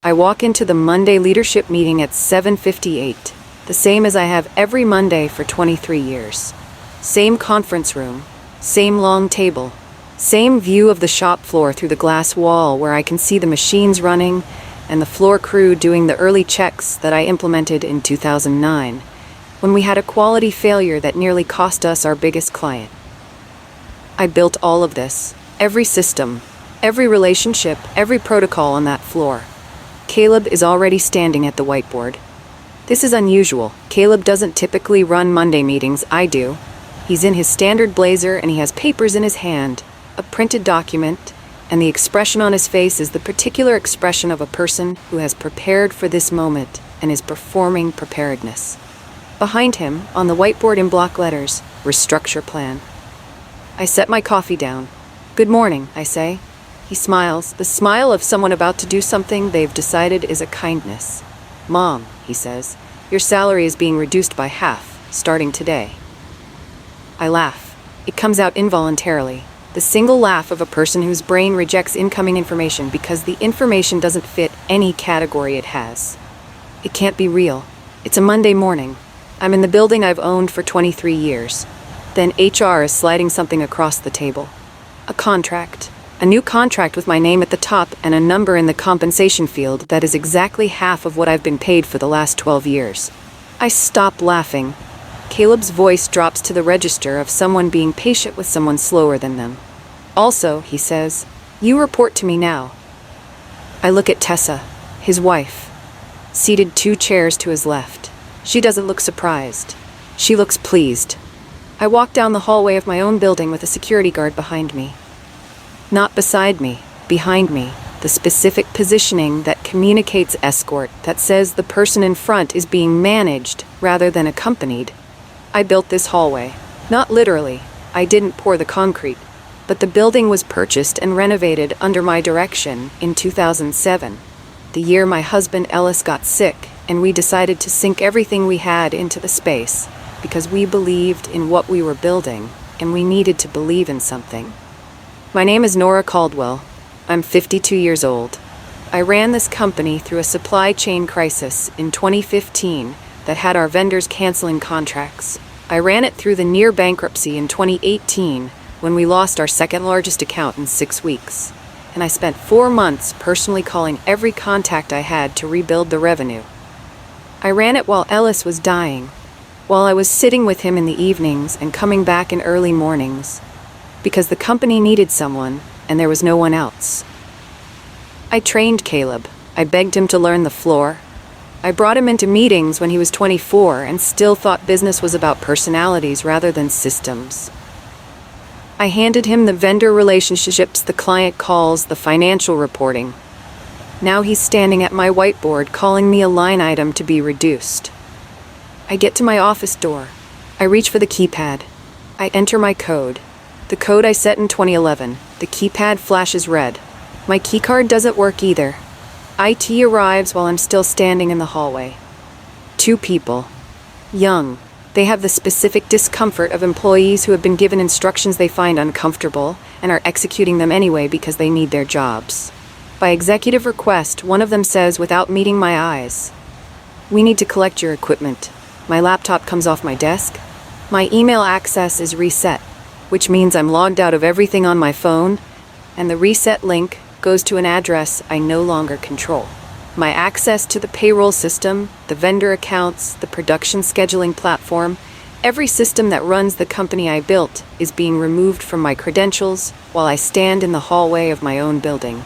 I walk into the Monday leadership meeting at 7:58, the same as I have every Monday for 23 years. Same conference room, same long table, same view of the shop floor through the glass wall where I can see the machines running and the floor crew doing the early checks that I implemented in 2009, when we had a quality failure that nearly cost us our biggest client. I built all of this, every system, every relationship, every protocol on that floor. Caleb is already standing at the whiteboard. This is unusual. Caleb doesn't typically run Monday meetings, I do. He's in his standard blazer and he has papers in his hand, a printed document, and the expression on his face is the particular expression of a person who has prepared for this moment and is performing preparedness. Behind him, on the whiteboard in block letters, restructure plan. I set my coffee down. Good morning, I say. He smiles, the smile of someone about to do something they've decided is a kindness. Mom, he says, your salary is being reduced by half, starting today. I laugh. It comes out involuntarily. The single laugh of a person whose brain rejects incoming information because the information doesn't fit any category it has. It can't be real. It's a Monday morning. I'm in the building I've owned for 23 years. Then HR is sliding something across the table. A contract. A new contract with my name at the top and a number in the compensation field that is exactly half of what I've been paid for the last 12 years. I stop laughing. Caleb's voice drops to the register of someone being patient with someone slower than them. Also, he says, you report to me now. I look at Tessa, his wife, seated 2 chairs to his left. She doesn't look surprised. She looks pleased. I walk down the hallway of my own building with a security guard behind me. Not beside me, behind me, the specific positioning that communicates escort, that says the person in front is being managed rather than accompanied. I built this hallway. Not literally. I didn't pour the concrete. But the building was purchased and renovated under my direction in 2007, the year my husband Ellis got sick, and we decided to sink everything we had into the space because we believed in what we were building, and we needed to believe in something. My name is Nora Caldwell. I'm 52 years old. I ran this company through a supply chain crisis in 2015 that had our vendors canceling contracts. I ran it through the near bankruptcy in 2018 when we lost our second largest account in 6 weeks. And I spent 4 months personally calling every contact I had to rebuild the revenue. I ran it while Ellis was dying, while I was sitting with him in the evenings and coming back in early mornings, because the company needed someone and there was no one else. I trained Caleb. I begged him to learn the floor. I brought him into meetings when he was 24 and still thought business was about personalities rather than systems. I handed him the vendor relationships the client calls the financial reporting. Now he's standing at my whiteboard calling me a line item to be reduced. I get to my office door. I reach for the keypad. I enter my code. The code I set in 2011. The keypad flashes red. My keycard doesn't work either. IT arrives while I'm still standing in the hallway. 2 people. Young. They have the specific discomfort of employees who have been given instructions they find uncomfortable and are executing them anyway because they need their jobs. By executive request, one of them says without meeting my eyes, "We need to collect your equipment." My laptop comes off my desk. My email access is reset, which means I'm logged out of everything on my phone, and the reset link goes to an address I no longer control. My access to the payroll system, the vendor accounts, the production scheduling platform, every system that runs the company I built is being removed from my credentials while I stand in the hallway of my own building.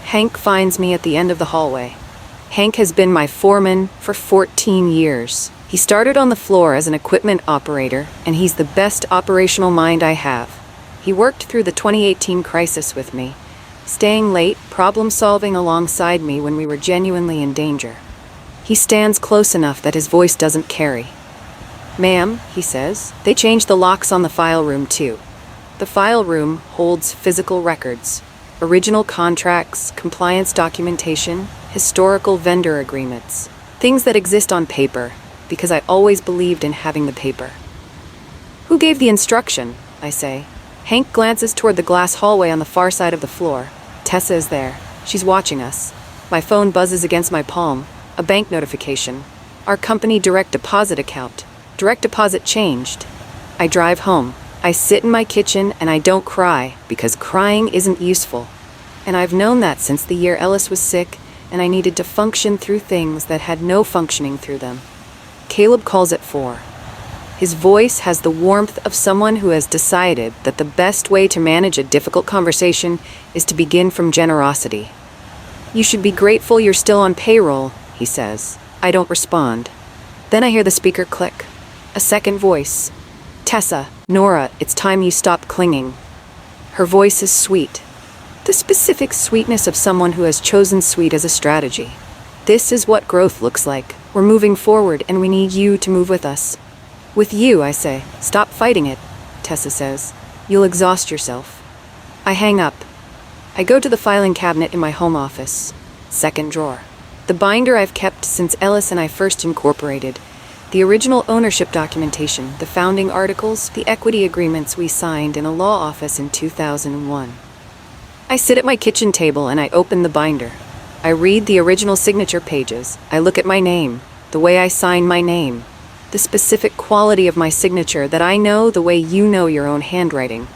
Hank finds me at the end of the hallway. Hank has been my foreman for 14 years. He started on the floor as an equipment operator, and he's the best operational mind I have. He worked through the 2018 crisis with me, staying late, problem-solving alongside me when we were genuinely in danger. He stands close enough that his voice doesn't carry. "Ma'am," he says, "they changed the locks on the file room too." The file room holds physical records, original contracts, compliance documentation, historical vendor agreements, things that exist on paper, because I always believed in having the paper. "Who gave the instruction?" I say. Hank glances toward the glass hallway on the far side of the floor. Tessa is there. She's watching us. My phone buzzes against my palm. A bank notification. Our company direct deposit account. Direct deposit changed. I drive home. I sit in my kitchen and I don't cry because crying isn't useful. And I've known that since the year Ellis was sick and I needed to function through things that had no functioning through them. Caleb calls at 4. His voice has the warmth of someone who has decided that the best way to manage a difficult conversation is to begin from generosity. You should be grateful you're still on payroll, he says. I don't respond. Then I hear the speaker click. A second voice. Tessa, Nora, it's time you stop clinging. Her voice is sweet. The specific sweetness of someone who has chosen sweet as a strategy. This is what growth looks like. We're moving forward and we need you to move with us. With you, I say. Stop fighting it, Tessa says. You'll exhaust yourself. I hang up. I go to the filing cabinet in my home office. Second drawer. The binder I've kept since Ellis and I first incorporated. The original ownership documentation, the founding articles, the equity agreements we signed in a law office in 2001. I sit at my kitchen table and I open the binder. I read the original signature pages. I look at my name, the way I sign my name, the specific quality of my signature that I know the way you know your own handwriting.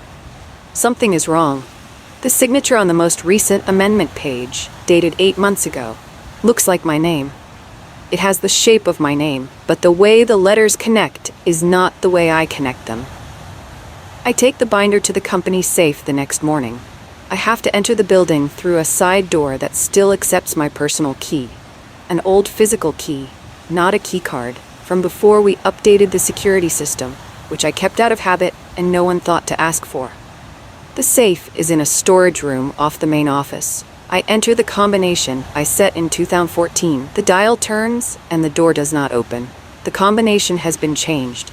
Something is wrong. The signature on the most recent amendment page, dated 8 months ago, looks like my name. It has the shape of my name, but the way the letters connect is not the way I connect them. I take the binder to the company safe the next morning. I have to enter the building through a side door that still accepts my personal key. An old physical key, not a key card, from before we updated the security system, which I kept out of habit and no one thought to ask for. The safe is in a storage room off the main office. I enter the combination I set in 2014. The dial turns and the door does not open. The combination has been changed.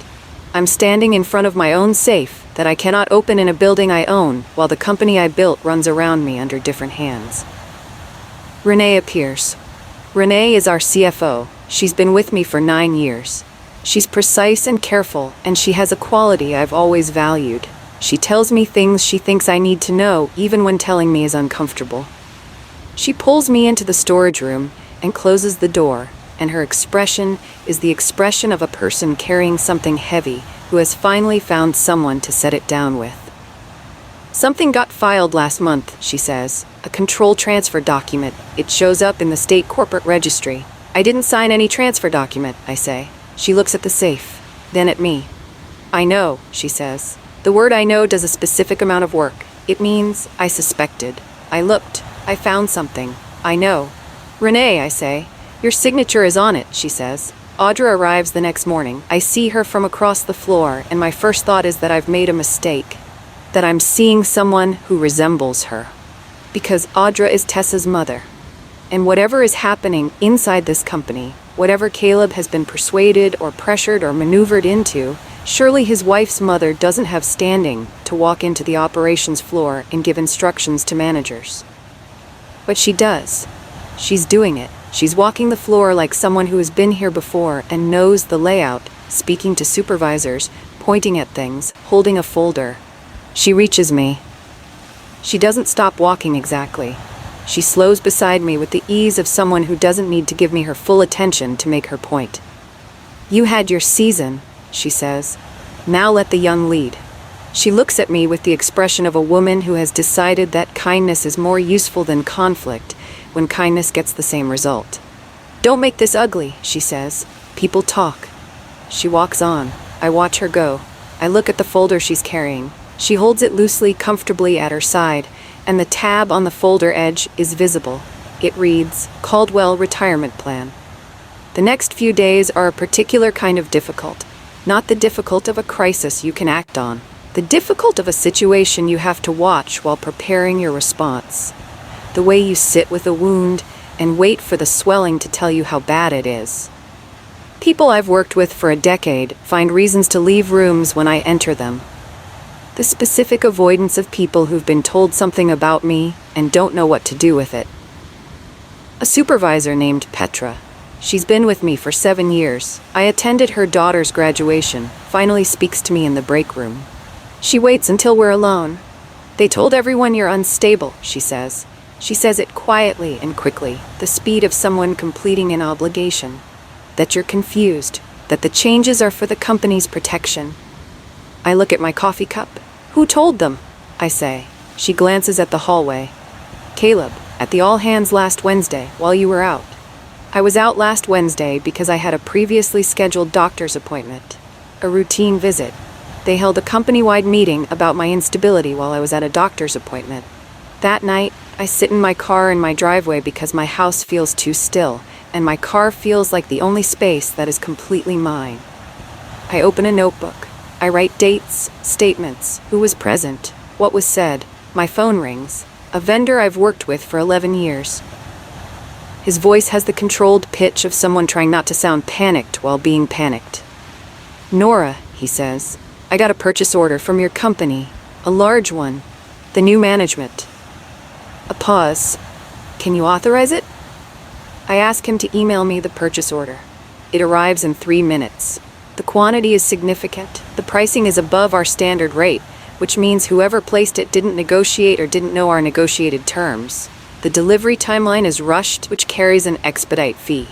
I'm standing in front of my own safe that I cannot open in a building I own while the company I built runs around me under different hands. Renee appears. Renee is our CFO. She's been with me for 9 years. She's precise and careful, and she has a quality I've always valued. She tells me things she thinks I need to know, even when telling me is uncomfortable. She pulls me into the storage room and closes the door, and her expression is the expression of a person carrying something heavy who has finally found someone to set it down with. Something got filed last month, she says. A control transfer document. It shows up in the state corporate registry. I didn't sign any transfer document, I say. She looks at the safe, then at me. I know, she says. The word I know does a specific amount of work. It means I suspected. I looked. I found something. I know. Renee, I say. Your signature is on it, she says. Audra arrives the next morning. I see her from across the floor, and my first thought is that I've made a mistake. That I'm seeing someone who resembles her. Because Audra is Tessa's mother. And whatever is happening inside this company, whatever Caleb has been persuaded or pressured or maneuvered into, surely his wife's mother doesn't have standing to walk into the operations floor and give instructions to managers. But she does. She's doing it. She's walking the floor like someone who has been here before and knows the layout, speaking to supervisors, pointing at things, holding a folder. She reaches me. She doesn't stop walking exactly. She slows beside me with the ease of someone who doesn't need to give me her full attention to make her point. You had your season, she says. Now let the young lead. She looks at me with the expression of a woman who has decided that kindness is more useful than conflict when kindness gets the same result. Don't make this ugly, she says. People talk. She walks on. I watch her go. I look at the folder she's carrying. She holds it loosely, comfortably at her side, and the tab on the folder edge is visible. It reads, Caldwell Retirement Plan. The next few days are a particular kind of difficult. Not the difficult of a crisis you can act on. The difficult of a situation you have to watch while preparing your response. The way you sit with a wound and wait for the swelling to tell you how bad it is. People I've worked with for a decade find reasons to leave rooms when I enter them. The specific avoidance of people who've been told something about me and don't know what to do with it. A supervisor named Petra. She's been with me for 7 years. I attended her daughter's graduation, finally speaks to me in the break room. She waits until we're alone. They told everyone you're unstable, she says. She says it quietly and quickly, the speed of someone completing an obligation. That you're confused, that the changes are for the company's protection. I look at my coffee cup. Who told them? I say. She glances at the hallway. Caleb, at the all hands last Wednesday, while you were out. I was out last Wednesday because I had a previously scheduled doctor's appointment. A routine visit. They held a company-wide meeting about my instability while I was at a doctor's appointment. That night, I sit in my car in my driveway because my house feels too still, and my car feels like the only space that is completely mine. I open a notebook. I write dates, statements, who was present, what was said. My phone rings. A vendor I've worked with for 11 years. His voice has the controlled pitch of someone trying not to sound panicked while being panicked. Nora, he says, I got a purchase order from your company, a large one, the new management. A pause. Can you authorize it? I ask him to email me the purchase order. It arrives in 3 minutes. The quantity is significant. The pricing is above our standard rate, which means whoever placed it didn't negotiate or didn't know our negotiated terms. The delivery timeline is rushed, which carries an expedite fee.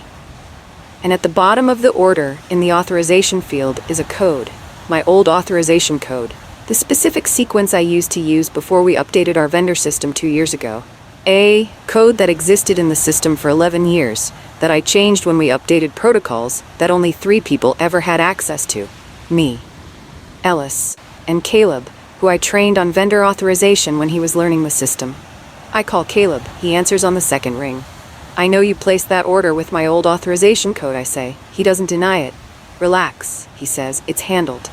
And at the bottom of the order, in the authorization field, is a code, my old authorization code, the specific sequence I used to use before we updated our vendor system 2 years ago. A code that existed in the system for 11 years, that I changed when we updated protocols that only 3 people ever had access to. Me, Ellis, and Caleb, who I trained on vendor authorization when he was learning the system. I call Caleb. He answers on the second ring. I know you placed that order with my old authorization code, I say. He doesn't deny it. Relax, he says. It's handled.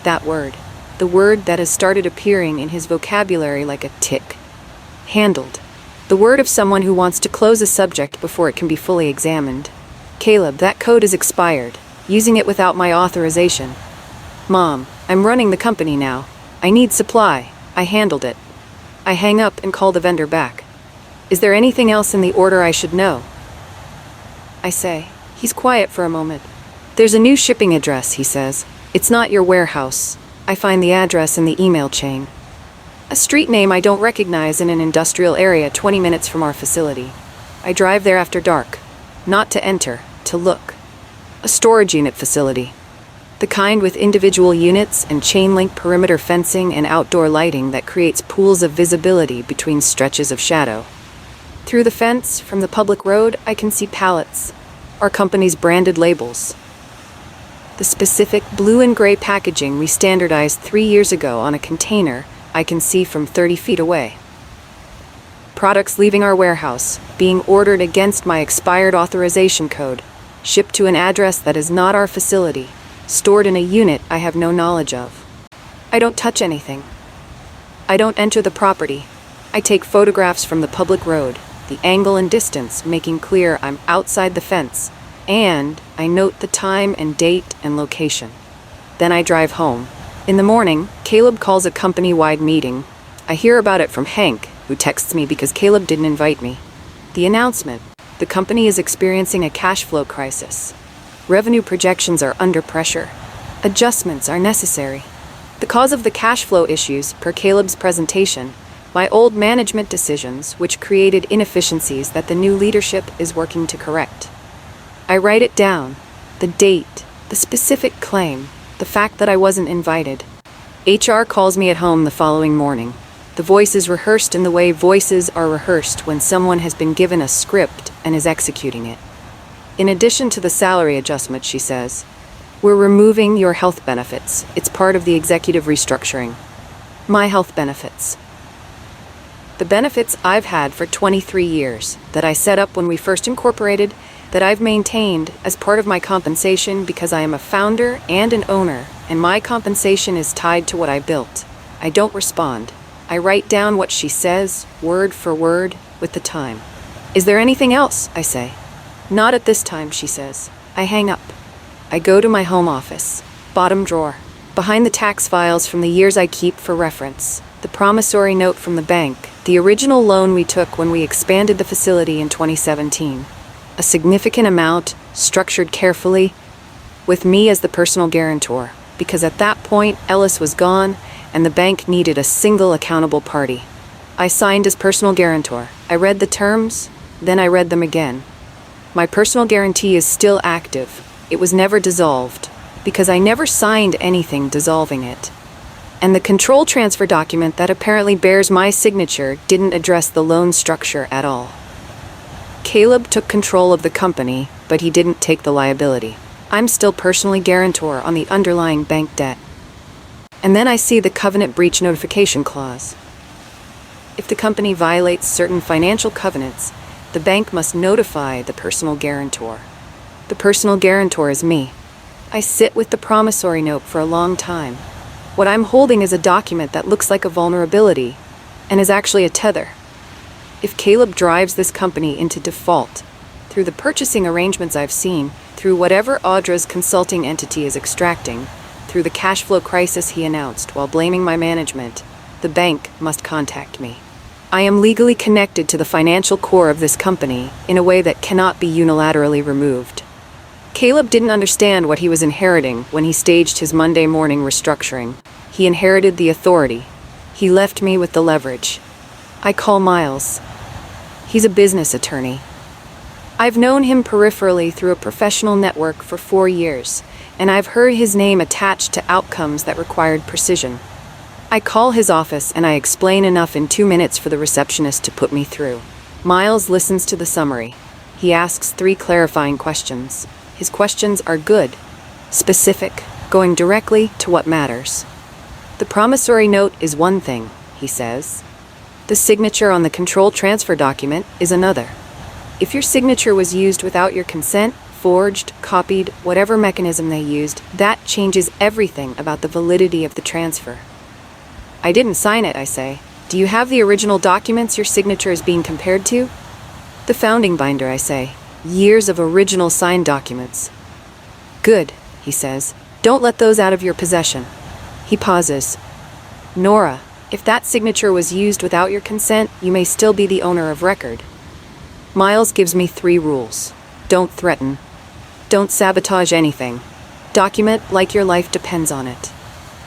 That word. The word that has started appearing in his vocabulary like a tick. Handled. The word of someone who wants to close a subject before it can be fully examined. Caleb, that code is expired. Using it without my authorization. Mom, I'm running the company now. I need supply. I handled it. I hang up and call the vendor back. Is there anything else in the order I should know? I say. He's quiet for a moment. There's a new shipping address, he says. It's not your warehouse. I find the address in the email chain. A street name I don't recognize in an industrial area 20 minutes from our facility. I drive there after dark. Not to enter, to look. A storage unit facility. The kind with individual units and chain-link perimeter fencing and outdoor lighting that creates pools of visibility between stretches of shadow. Through the fence, from the public road, I can see pallets, our company's branded labels. The specific blue and gray packaging we standardized 3 years ago on a container I can see from 30 feet away. Products leaving our warehouse, being ordered against my expired authorization code, shipped to an address that is not our facility, stored in a unit I have no knowledge of. I don't touch anything. I don't enter the property. I take photographs from the public road, the angle and distance making clear I'm outside the fence, and I note the time and date and location. Then I drive home. In the morning, Caleb calls a company-wide meeting. I hear about it from Hank, who texts me because Caleb didn't invite me. The announcement: the company is experiencing a cash flow crisis. Revenue projections are under pressure. Adjustments are necessary. The cause of the cash flow issues, per Caleb's presentation, my old management decisions, which created inefficiencies that the new leadership is working to correct. I write it down, the date, the specific claim, the fact that I wasn't invited. HR calls me at home the following morning. The voice is rehearsed in the way voices are rehearsed when someone has been given a script and is executing it. In addition to the salary adjustment, she says, we're removing your health benefits. It's part of the executive restructuring. My health benefits. The benefits I've had for 23 years, that I set up when we first incorporated, that I've maintained as part of my compensation because I am a founder and an owner, and my compensation is tied to what I built. I don't respond. I write down what she says, word for word, with the time. Is there anything else? I say. Not at this time, she says. I hang up. I go to my home office. Bottom drawer. Behind the tax files from the years I keep for reference. The promissory note from the bank. The original loan we took when we expanded the facility in 2017. A significant amount, structured carefully, with me as the personal guarantor, because at that point Ellis was gone and the bank needed a single accountable party. I signed as personal guarantor. I read the terms, then I read them again. My personal guarantee is still active. It was never dissolved, because I never signed anything dissolving it. And the control transfer document that apparently bears my signature didn't address the loan structure at all. Caleb took control of the company, but he didn't take the liability. I'm still personally guarantor on the underlying bank debt. And then I see the covenant breach notification clause. If the company violates certain financial covenants, the bank must notify the personal guarantor. The personal guarantor is me. I sit with the promissory note for a long time. What I'm holding is a document that looks like a vulnerability, and is actually a tether. If Caleb drives this company into default, through the purchasing arrangements I've seen, through whatever Audra's consulting entity is extracting, through the cash flow crisis he announced while blaming my management, the bank must contact me. I am legally connected to the financial core of this company in a way that cannot be unilaterally removed. Caleb didn't understand what he was inheriting when he staged his Monday morning restructuring. He inherited the authority. He left me with the leverage. I call Miles. He's a business attorney. I've known him peripherally through a professional network for 4 years, and I've heard his name attached to outcomes that required precision. I call his office and I explain enough in 2 minutes for the receptionist to put me through. Miles listens to the summary. He asks 3 clarifying questions. His questions are good, specific, going directly to what matters. The promissory note is one thing, he says. The signature on the control transfer document is another. If your signature was used without your consent, forged, copied, whatever mechanism they used, that changes everything about the validity of the transfer. I didn't sign it, I say. Do you have the original documents your signature is being compared to? The founding binder, I say. Years of original signed documents. Good, he says. Don't let those out of your possession. He pauses. Nora, if that signature was used without your consent, you may still be the owner of record. Miles gives me 3 rules. Don't threaten. Don't sabotage anything. Document like your life depends on it.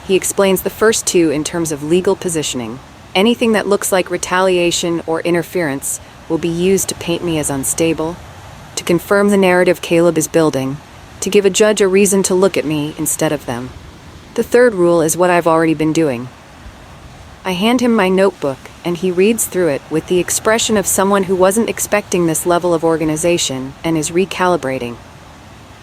He explains the first 2 in terms of legal positioning. Anything that looks like retaliation or interference will be used to paint me as unstable, to confirm the narrative Caleb is building, to give a judge a reason to look at me instead of them. The 3rd rule is what I've already been doing. I hand him my notebook, and he reads through it with the expression of someone who wasn't expecting this level of organization and is recalibrating.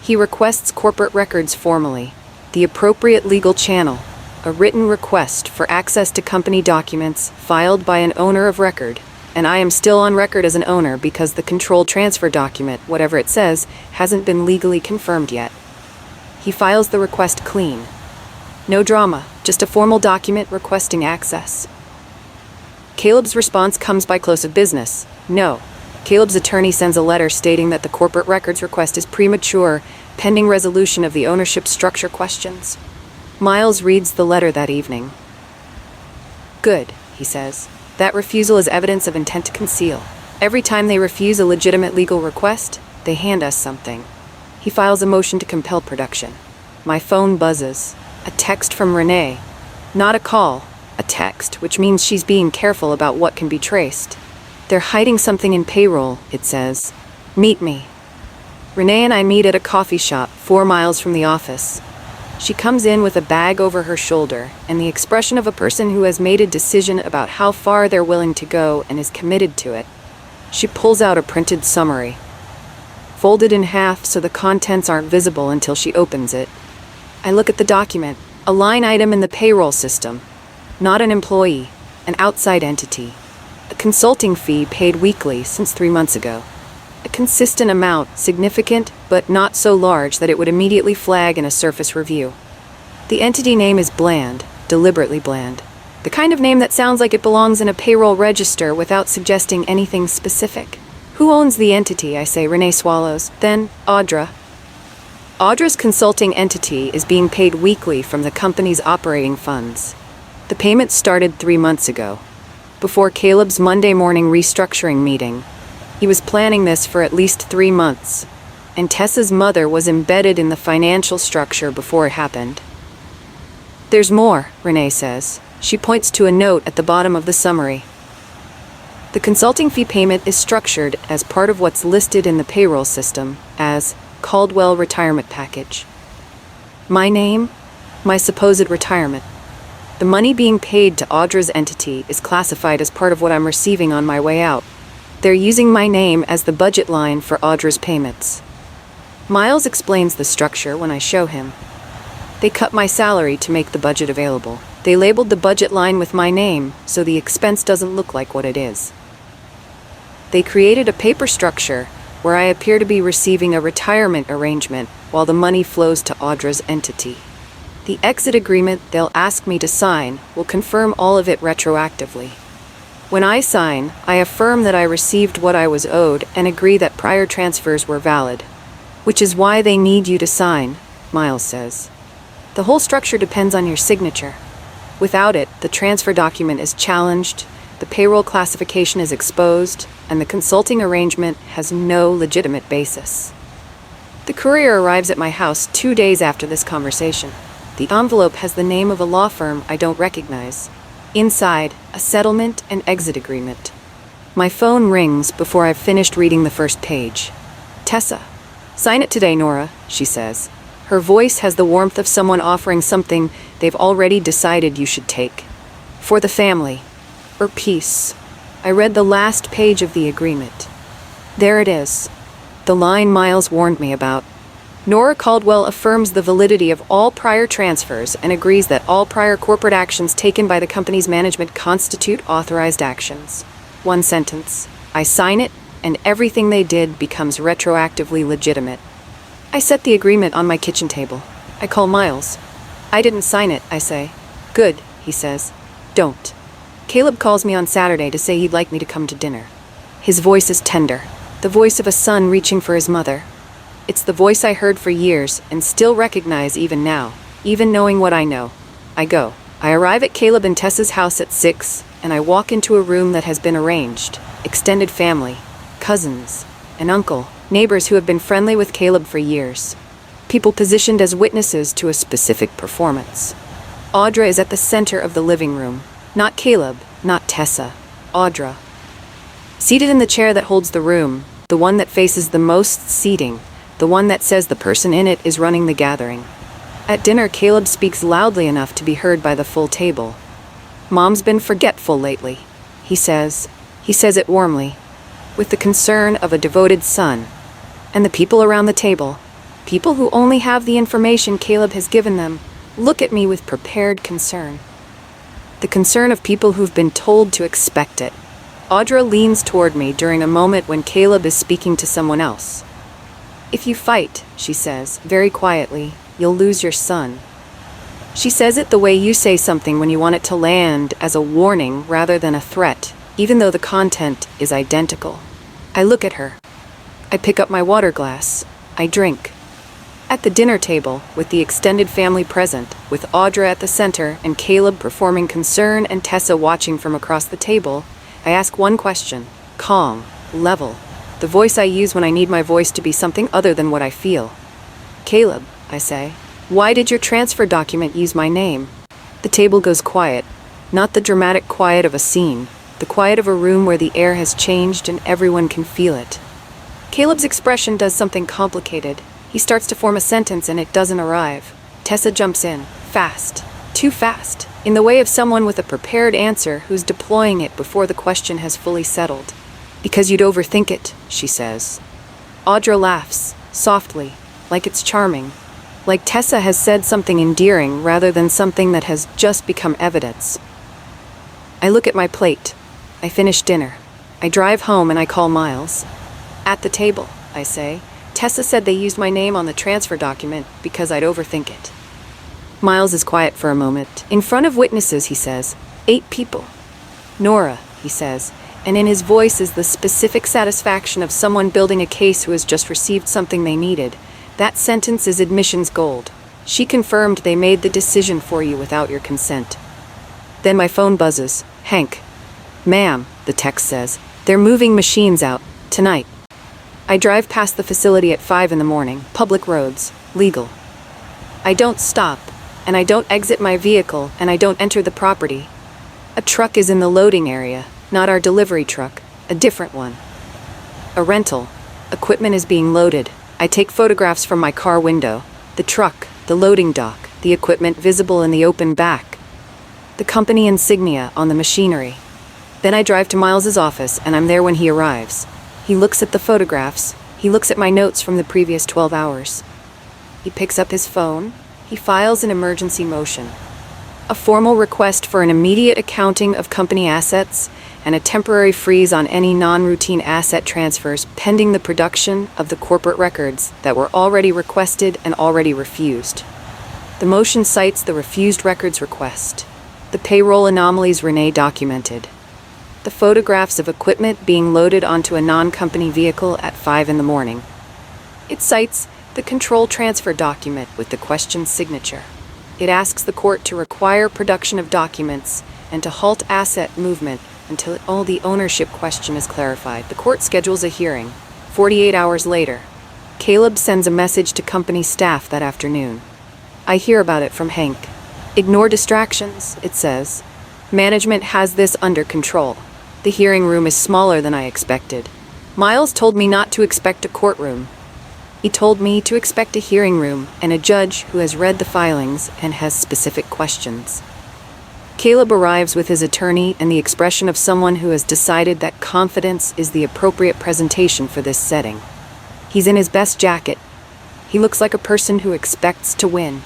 He requests corporate records formally, the appropriate legal channel, a written request for access to company documents filed by an owner of record, and I am still on record as an owner because the control transfer document, whatever it says, hasn't been legally confirmed yet. He files the request clean. No drama, just a formal document requesting access. Caleb's response comes by close of business. No. Caleb's attorney sends a letter stating that the corporate records request is premature, pending resolution of the ownership structure questions. Miles reads the letter that evening. Good, he says. That refusal is evidence of intent to conceal. Every time they refuse a legitimate legal request, they hand us something. He files a motion to compel production. My phone buzzes. A text from Renee. Not a call, a text, which means she's being careful about what can be traced. They're hiding something in payroll, it says. Meet me. Renee and I meet at a coffee shop 4 miles from the office. She comes in with a bag over her shoulder and the expression of a person who has made a decision about how far they're willing to go and is committed to it. She pulls out a printed summary. Folded in half so the contents aren't visible until she opens it. I look at the document, a line item in the payroll system. Not an employee, an outside entity. A consulting fee paid weekly since 3 months ago. A consistent amount, significant, but not so large that it would immediately flag in a surface review. The entity name is bland, deliberately bland. The kind of name that sounds like it belongs in a payroll register without suggesting anything specific. Who owns the entity, I say. Renee swallows. Then, Audra. Audra's consulting entity is being paid weekly from the company's operating funds. The payment started 3 months ago, before Caleb's Monday morning restructuring meeting. He was planning this for at least 3 months, and Tessa's mother was embedded in the financial structure before it happened. There's more, Renee says. She points to a note at the bottom of the summary. The consulting fee payment is structured as part of what's listed in the payroll system as Caldwell Retirement Package. My name, my supposed retirement. The money being paid to Audra's entity is classified as part of what I'm receiving on my way out. They're using my name as the budget line for Audra's payments. Miles explains the structure when I show him. They cut my salary to make the budget available. They labeled the budget line with my name, so the expense doesn't look like what it is. They created a paper structure where I appear to be receiving a retirement arrangement while the money flows to Audra's entity. The exit agreement they'll ask me to sign will confirm all of it retroactively. When I sign, I affirm that I received what I was owed and agree that prior transfers were valid. Which is why they need you to sign, Miles says. The whole structure depends on your signature. Without it, the transfer document is challenged, the payroll classification is exposed, and the consulting arrangement has no legitimate basis. The courier arrives at my house 2 days after this conversation. The envelope has the name of a law firm I don't recognize. Inside, a settlement and exit agreement. My phone rings before I've finished reading the first page. Tessa. Sign it today, Nora, she says. Her voice has the warmth of someone offering something they've already decided you should take. For the family. Or peace. I read the last page of the agreement. There it is. The line Miles warned me about. Nora Caldwell affirms the validity of all prior transfers and agrees that all prior corporate actions taken by the company's management constitute authorized actions. One sentence. I sign it, and everything they did becomes retroactively legitimate. I set the agreement on my kitchen table. I call Miles. I didn't sign it, I say. Good, he says. Don't. Caleb calls me on Saturday to say he'd like me to come to dinner. His voice is tender, the voice of a son reaching for his mother. It's the voice I heard for years and still recognize even now, even knowing what I know. I go. I arrive at Caleb and Tessa's house at 6, and I walk into a room that has been arranged. Extended family, cousins, an uncle, neighbors who have been friendly with Caleb for years. People positioned as witnesses to a specific performance. Audra is at the center of the living room. Not Caleb, not Tessa. Audra. Seated in the chair that holds the room, the one that faces the most seating, the one that says the person in it is running the gathering. At dinner, Caleb speaks loudly enough to be heard by the full table. Mom's been forgetful lately, he says. He says it warmly, with the concern of a devoted son. And the people around the table, people who only have the information Caleb has given them, look at me with prepared concern. The concern of people who've been told to expect it. Audra leans toward me during a moment when Caleb is speaking to someone else. If you fight, she says, very quietly, you'll lose your son. She says it the way you say something when you want it to land as a warning rather than a threat, even though the content is identical. I look at her. I pick up my water glass. I drink. At the dinner table, with the extended family present, with Audra at the center and Caleb performing concern and Tessa watching from across the table, I ask one question, calm, level, the voice I use when I need my voice to be something other than what I feel. Caleb, I say, why did your transfer document use my name? The table goes quiet, not the dramatic quiet of a scene, the quiet of a room where the air has changed and everyone can feel it. Caleb's expression does something complicated. He starts to form a sentence and it doesn't arrive. Tessa jumps in, fast, too fast, in the way of someone with a prepared answer who's deploying it before the question has fully settled. Because you'd overthink it, she says. Audra laughs, softly, like it's charming, like Tessa has said something endearing rather than something that has just become evidence. I look at my plate. I finish dinner. I drive home and I call Miles. At the table, I say, Tessa said they used my name on the transfer document because I'd overthink it. Miles is quiet for a moment. In front of witnesses, he says, 8 people. Nora, he says, and in his voice is the specific satisfaction of someone building a case who has just received something they needed. That sentence is admissions gold. She confirmed they made the decision for you without your consent. Then my phone buzzes. Hank. Ma'am, the text says, they're moving machines out, tonight. I drive past the facility at 5 in the morning, public roads, legal. I don't stop, and I don't exit my vehicle, and I don't enter the property. A truck is in the loading area, not our delivery truck, A different one. A rental. Equipment is being loaded. I take photographs from my car window. The truck, the loading dock, the equipment visible in the open back. The company insignia on the machinery. Then I drive to Miles's office and I'm there when he arrives. He looks at the photographs. He looks at my notes from the previous 12 hours. He picks up his phone. He files an emergency motion. A formal request for an immediate accounting of company assets and a temporary freeze on any non-routine asset transfers pending the production of the corporate records that were already requested and already refused. The motion cites the refused records request. The payroll anomalies Renee documented. The photographs of equipment being loaded onto a non-company vehicle at 5 in the morning. It cites the control transfer document with the question's signature. It asks the court to require production of documents and to halt asset movement until all the ownership question is clarified. The court schedules a hearing. 48 hours later, Caleb sends a message to company staff that afternoon. I hear about it from Hank. Ignore distractions, it says. Management has this under control. The hearing room is smaller than I expected. Miles told me not to expect a courtroom. He told me to expect a hearing room and a judge who has read the filings and has specific questions. Caleb arrives with his attorney and the expression of someone who has decided that confidence is the appropriate presentation for this setting. He's in his best jacket. He looks like a person who expects to win.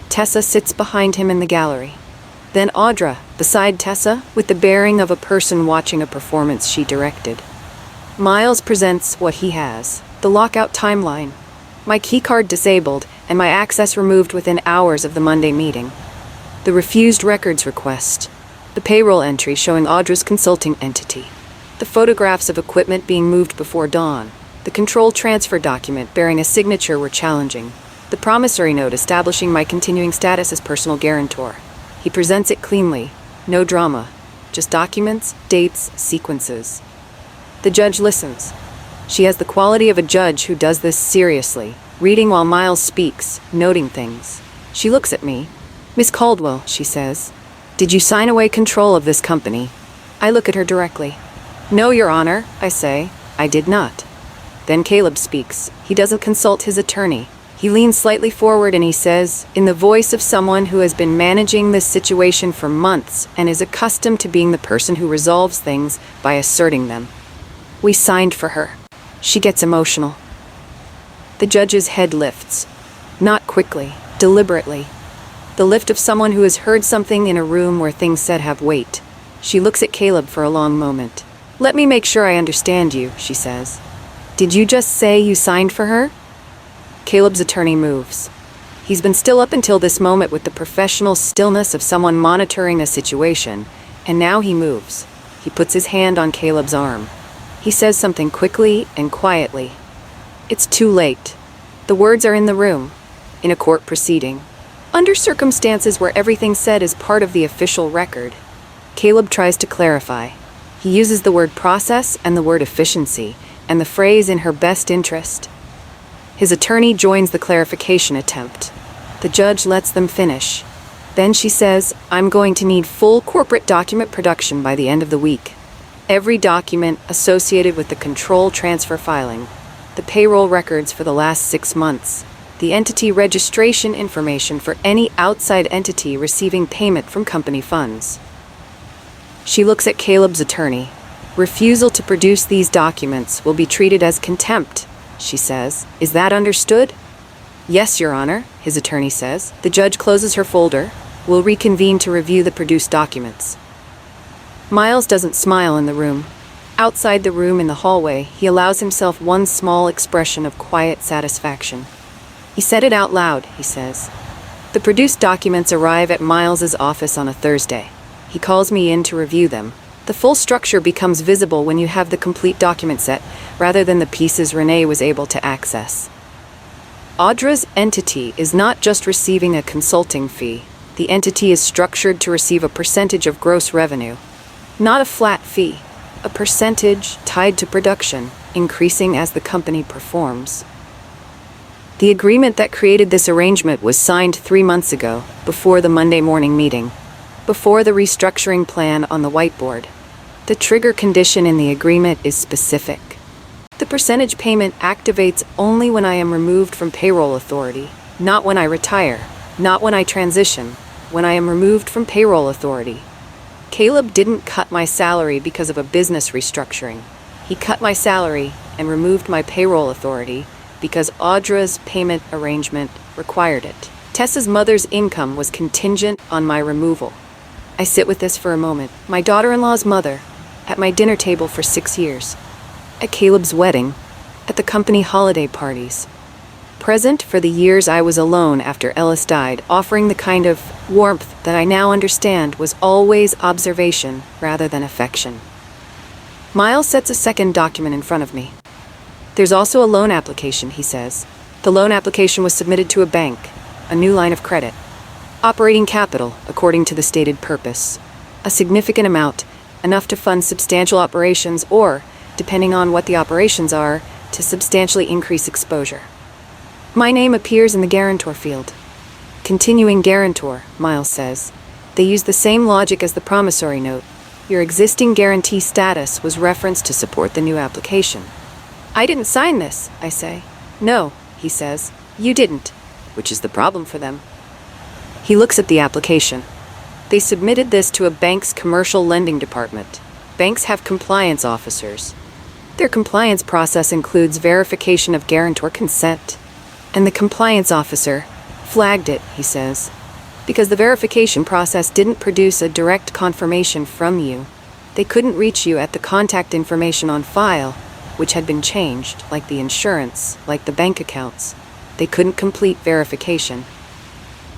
Tessa sits behind him in the gallery. Then Audra, beside Tessa, with the bearing of a person watching a performance she directed. Miles presents what he has. The lockout timeline. My keycard disabled and my access removed within hours of the Monday meeting. The refused records request. The payroll entry showing Audra's consulting entity. The photographs of equipment being moved before dawn. The control transfer document bearing a signature were challenging. The promissory note establishing my continuing status as personal guarantor. He presents it cleanly. No drama. Just documents, dates, sequences. The judge listens. She has the quality of a judge who does this seriously, reading while Miles speaks, noting things. She looks at me. Miss Caldwell, she says, did you sign away control of this company? I look at her directly. No, Your Honor, I say. I did not. Then Caleb speaks. He doesn't consult his attorney. He leans slightly forward and he says, in the voice of someone who has been managing this situation for months and is accustomed to being the person who resolves things by asserting them. We signed for her. She gets emotional. The judge's head lifts. Not quickly, deliberately. The lift of someone who has heard something in a room where things said have weight. She looks at Caleb for a long moment. Let me make sure I understand you, she says. Did you just say you signed for her? Caleb's attorney moves. He's been still up until this moment with the professional stillness of someone monitoring a situation, and now he moves. He puts his hand on Caleb's arm. He says something quickly and quietly. It's too late. The words are in the room, in a court proceeding. Under circumstances where everything said is part of the official record. Caleb tries to clarify. He uses the word process and the word efficiency, and the phrase in her best interest. His attorney joins the clarification attempt. The judge lets them finish. Then she says, I'm going to need full corporate document production by the end of the week. Every document associated with the control transfer filing, the payroll records for the last 6 months, the entity registration information for any outside entity receiving payment from company funds. She looks at Caleb's attorney. Refusal to produce these documents will be treated as contempt, she says. Is that understood? Yes, Your Honor, his attorney says. The judge closes her folder. We'll reconvene to review the produced documents. Miles doesn't smile in the room. Outside the room in the hallway, he allows himself one small expression of quiet satisfaction. He said it out loud, he says. The produced documents arrive at Miles's office on a Thursday. He calls me in to review them. The full structure becomes visible when you have the complete document set, rather than the pieces Renee was able to access. Audra's entity is not just receiving a consulting fee. The entity is structured to receive a percentage of gross revenue. Not a flat fee, a percentage tied to production, increasing as the company performs. The agreement that created this arrangement was signed 3 months ago, before the Monday morning meeting, before the restructuring plan on the whiteboard. The trigger condition in the agreement is specific. The percentage payment activates only when I am removed from payroll authority, not when I retire, not when I transition, when I am removed from payroll authority. Caleb didn't cut my salary because of a business restructuring. He cut my salary and removed my payroll authority because Audra's payment arrangement required it. Tessa's mother's income was contingent on my removal. I sit with this for a moment. My daughter-in-law's mother, at my dinner table for 6 years, at Caleb's wedding, at the company holiday parties, present for the years I was alone after Ellis died, offering the kind of warmth that I now understand was always observation rather than affection. Miles sets a second document in front of me. There's also a loan application, he says. The loan application was submitted to a bank, a new line of credit. Operating capital, according to the stated purpose. A significant amount, enough to fund substantial operations or, depending on what the operations are, to substantially increase exposure. My name appears in the guarantor field. Continuing guarantor, Miles says. They use the same logic as the promissory note. Your existing guarantee status was referenced to support the new application. I didn't sign this, I say. No, he says. You didn't, which is the problem for them. He looks at the application. They submitted this to a bank's commercial lending department. Banks have compliance officers. Their compliance process includes verification of guarantor consent. And the compliance officer flagged it, he says, because the verification process didn't produce a direct confirmation from you. They couldn't reach you at the contact information on file, which had been changed, like the insurance, like the bank accounts. They couldn't complete verification.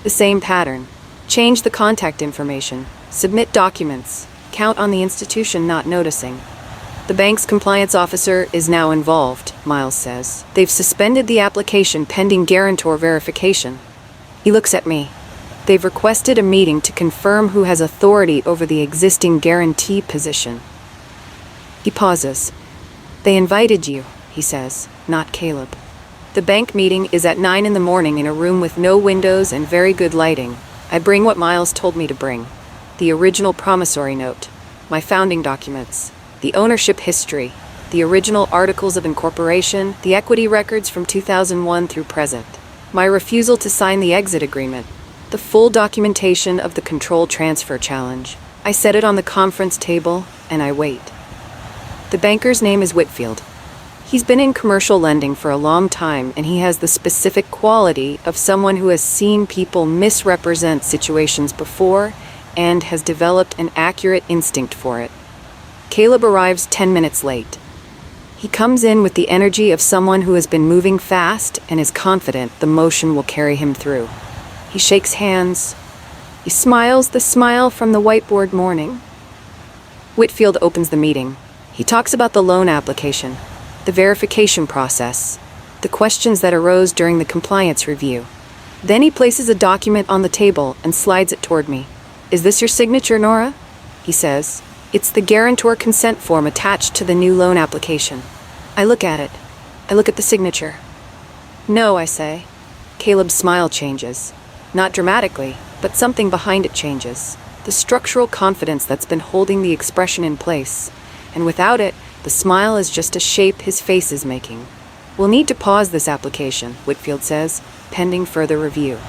The same pattern. Change the contact information, submit documents, count on the institution not noticing. The bank's compliance officer is now involved, Miles says. They've suspended the application pending guarantor verification. He looks at me. They've requested a meeting to confirm who has authority over the existing guarantee position. He pauses. They invited you, he says, not Caleb. The bank meeting is at 9 a.m. in a room with no windows and very good lighting. I bring what Miles told me to bring. The original promissory note, my founding documents, the ownership history, the original articles of incorporation, the equity records from 2001 through present, my refusal to sign the exit agreement, the full documentation of the control transfer challenge. I set it on the conference table, and I wait. The banker's name is Whitfield. He's been in commercial lending for a long time, and he has the specific quality of someone who has seen people misrepresent situations before and has developed an accurate instinct for it. Caleb arrives 10 minutes late. He comes in with the energy of someone who has been moving fast and is confident the motion will carry him through. He shakes hands. He smiles the smile from the whiteboard morning. Whitfield opens the meeting. He talks about the loan application, the verification process, the questions that arose during the compliance review. Then he places a document on the table and slides it toward me. Is this your signature, Nora? He says. It's the guarantor consent form attached to the new loan application. I look at it. I look at the signature. No, I say. Caleb's smile changes. Not dramatically, but something behind it changes. The structural confidence that's been holding the expression in place. And without it, the smile is just a shape his face is making. We'll need to pause this application, Whitfield says, pending further review.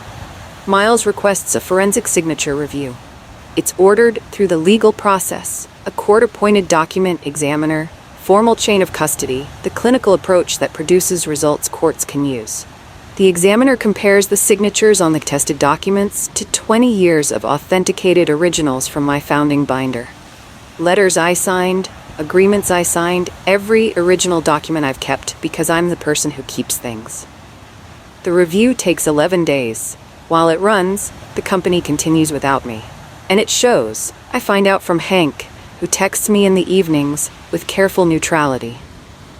Miles requests a forensic signature review. It's ordered through the legal process, a court-appointed document examiner, formal chain of custody, the clinical approach that produces results courts can use. The examiner compares the signatures on the tested documents to 20 years of authenticated originals from my founding binder. Letters I signed, agreements I signed, every original document I've kept because I'm the person who keeps things. The review takes 11 days. While it runs, the company continues without me. And it shows. I find out from Hank, who texts me in the evenings with careful neutrality.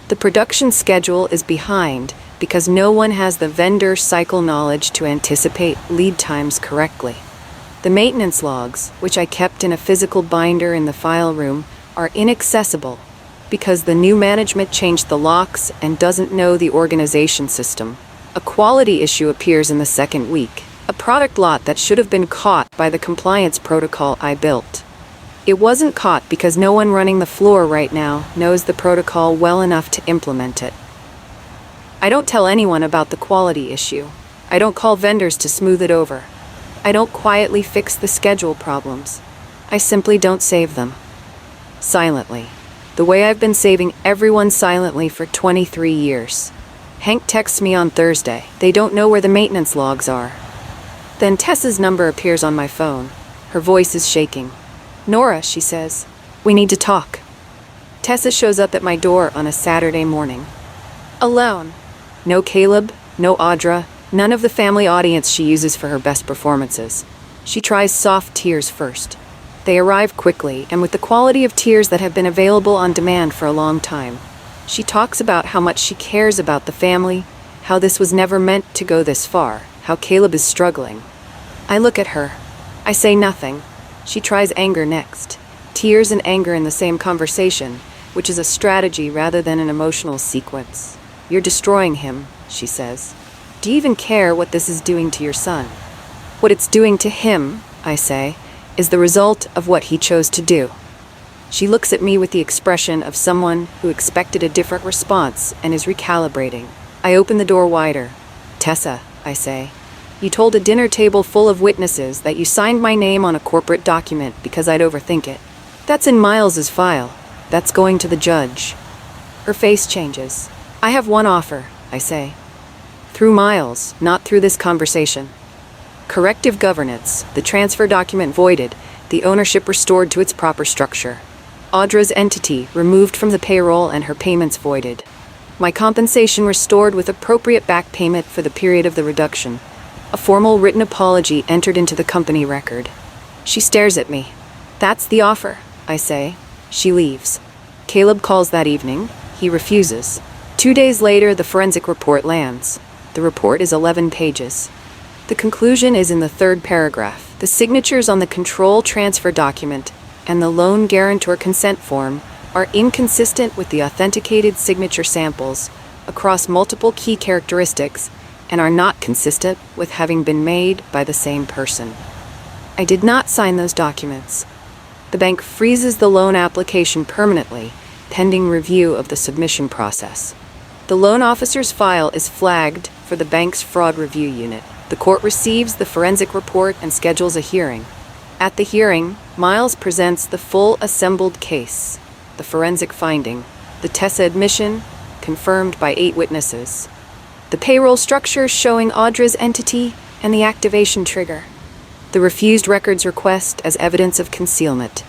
The production schedule is behind because no one has the vendor cycle knowledge to anticipate lead times correctly. The maintenance logs, which I kept in a physical binder in the file room, are inaccessible because the new management changed the locks and doesn't know the organization system. A quality issue appears in the second week. A product lot that should have been caught by the compliance protocol I built. It wasn't caught because no one running the floor right now knows the protocol well enough to implement it. I don't tell anyone about the quality issue. I don't call vendors to smooth it over. I don't quietly fix the schedule problems. I simply don't save them. Silently. The way I've been saving everyone silently for 23 years. Hank texts me on Thursday. They don't know where the maintenance logs are. Then Tessa's number appears on my phone. Her voice is shaking. "Nora," she says, "we need to talk." Tessa shows up at my door on a Saturday morning. Alone. No Caleb, no Audra, none of the family audience she uses for her best performances. She tries soft tears first. They arrive quickly and with the quality of tears that have been available on demand for a long time. She talks about how much she cares about the family, how this was never meant to go this far, how Caleb is struggling. I look at her. I say nothing. She tries anger next. Tears and anger in the same conversation, which is a strategy rather than an emotional sequence. "You're destroying him," she says. "Do you even care what this is doing to your son?" "What it's doing to him," I say, "is the result of what he chose to do." She looks at me with the expression of someone who expected a different response and is recalibrating. I open the door wider. "Tessa," I say, "you told a dinner table full of witnesses that you signed my name on a corporate document because I'd overthink it. That's in Miles's file. That's going to the judge." Her face changes. "I have one offer," I say. "Through Miles, not through this conversation. Corrective governance, the transfer document voided, the ownership restored to its proper structure. Audra's entity removed from the payroll and her payments voided. My compensation restored with appropriate back payment for the period of the reduction. A formal written apology entered into the company record." She stares at me. "That's the offer," I say. She leaves. Caleb calls that evening. He refuses. 2 days later, the forensic report lands. The report is 11 pages. The conclusion is in the third paragraph. The signatures on the control transfer document and the loan guarantor consent form are inconsistent with the authenticated signature samples across multiple key characteristics and are not consistent with having been made by the same person. I did not sign those documents. The bank freezes the loan application permanently, pending review of the submission process. The loan officer's file is flagged for the bank's fraud review unit. The court receives the forensic report and schedules a hearing. At the hearing, Miles presents the full assembled case, the forensic finding, the Tessa admission, confirmed by 8 witnesses, the payroll structure showing Audra's entity, and the activation trigger, the refused records request as evidence of concealment,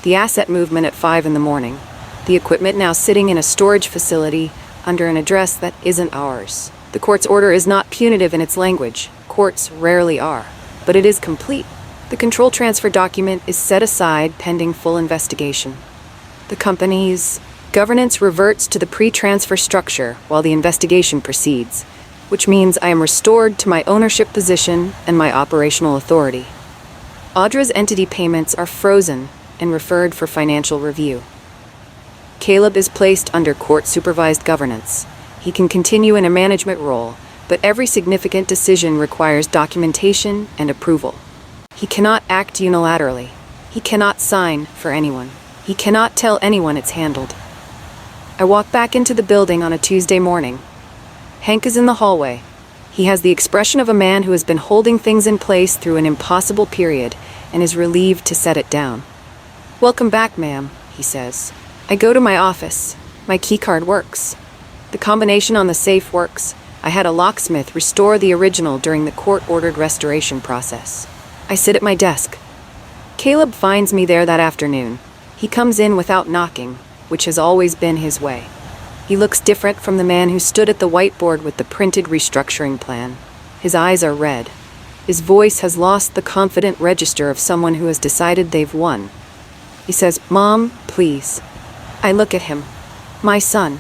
the asset movement at 5 in the morning, the equipment now sitting in a storage facility under an address that isn't ours. The court's order is not punitive in its language. Courts rarely are. But it is complete. The control transfer document is set aside pending full investigation. The company's governance reverts to the pre-transfer structure while the investigation proceeds, which means I am restored to my ownership position and my operational authority. Audra's entity payments are frozen and referred for financial review. Caleb is placed under court-supervised governance. He can continue in a management role, but every significant decision requires documentation and approval. He cannot act unilaterally. He cannot sign for anyone. He cannot tell anyone it's handled. I walk back into the building on a Tuesday morning. Hank is in the hallway. He has the expression of a man who has been holding things in place through an impossible period and is relieved to set it down. "Welcome back, ma'am," he says. I go to my office. My keycard works. The combination on the safe works. I had a locksmith restore the original during the court-ordered restoration process. I sit at my desk. Caleb finds me there that afternoon. He comes in without knocking, which has always been his way. He looks different from the man who stood at the whiteboard with the printed restructuring plan. His eyes are red. His voice has lost the confident register of someone who has decided they've won. He says, "Mom, please." I look at him. My son.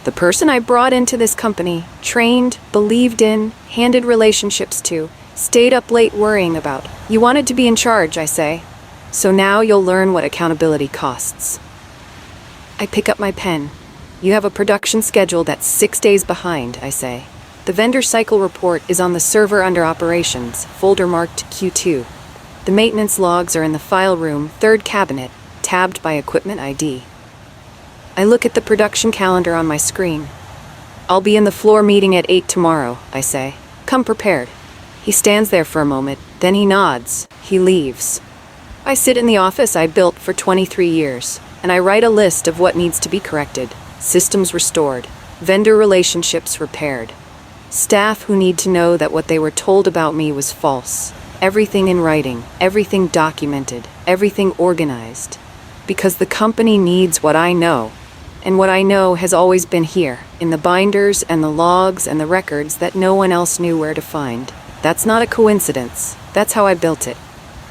The person I brought into this company, trained, believed in, handed relationships to, stayed up late worrying about. "You wanted to be in charge," I say. "So now you'll learn what accountability costs." I pick up my pen. "You have a production schedule that's 6 days behind," I say. "The vendor cycle report is on the server under operations, folder marked Q2. The maintenance logs are in the file room, third cabinet, tabbed by equipment ID. I look at the production calendar on my screen. I'll be in the floor meeting at 8 tomorrow, I say. Come prepared. He stands there for a moment, then he nods. He leaves. I sit in the office I built for 23 years, and I write a list of what needs to be corrected. Systems restored. Vendor relationships repaired. Staff who need to know that what they were told about me was false. Everything in writing, everything documented, everything organized. Because the company needs what I know. And what I know has always been here, in the binders and the logs and the records that no one else knew where to find. That's not a coincidence. That's how I built it.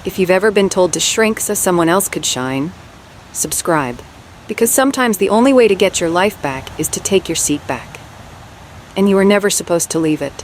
If you've ever been told to shrink so someone else could shine, subscribe. Because sometimes the only way to get your life back is to take your seat back. And you were never supposed to leave it.